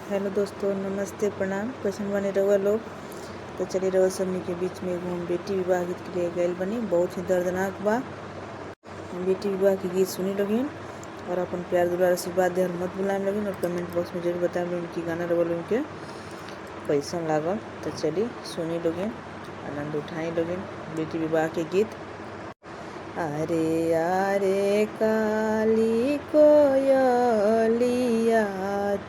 Hello दोस्तों, नमस्ते, प्रणाम। कैसन बने रहुआ लोग। तो चलिए रहुआ सबनी के बीच में एगो हम बेटी विवाह गीत के लिए गए बनी। बहुत ही दर्दनाक बा। बेटी विवाह के गीत सुनी लगिन और अपन प्यार दुलार आशीर्वाद दे मत भुलाएं लगिन और कमेंट बॉक्स में जरूर बताएं लगिन कि गाना रहुआ लोगन के कैसन लागल। तो चलिए सुनी लगिन, आनंद उठाई लगिन बेटी विवाह के गीत। अरे अरे काली कोयलिया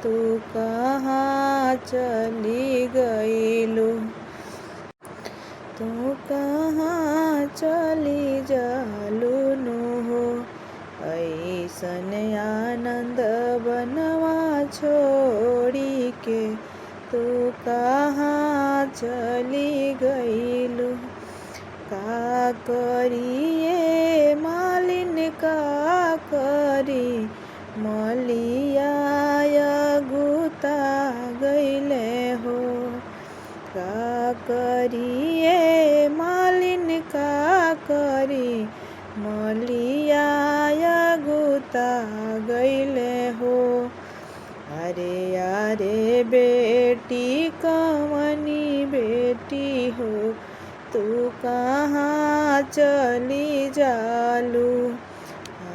तू कहाँ चली गईलू, तू कहाँ चली जालू नु हो। ऐसन आनंद बनवा छोड़ी के तू कहाँ चली गईलू। का करिए मालिन का करी मलिया गुता गईले हो। का करिए मालिन का करी मलिया गुता गईले हो। अरे अरे बेटी कवनी बेटी हो, तू कहाँ चली जालू।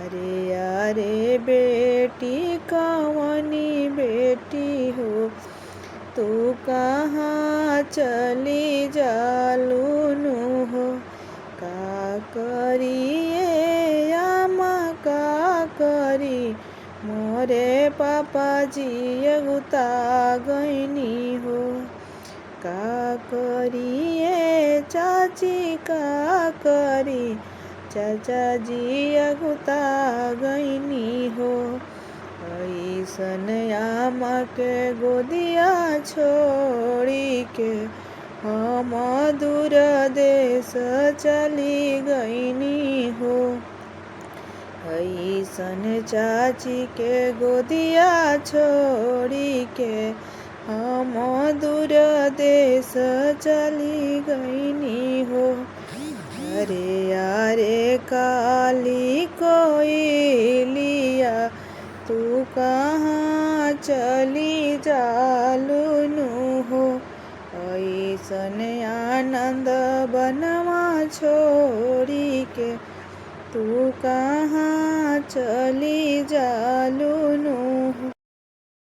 अरे अरे बेटी कवनी बेटी हो, तू कहाँ चली जालू नु हो। का करिए आमा का करी मोरे पापा जी गुता गईनी हो। का करिए चाची का करी चाचा जी अगुता गईनी हो। ऐसन आमा के गोदिया छोड़ी के हम दूर देश चली गईनी हो। ऐसन चाची के गोदिया छोड़ी के हम दूर देश चली गईनी हो। अरे अरे काली कोयलिया तू कहाँ चली जालू नु हो। ऐसन आनंद बनवा छोड़ी के तू कहाँ चली जालू नु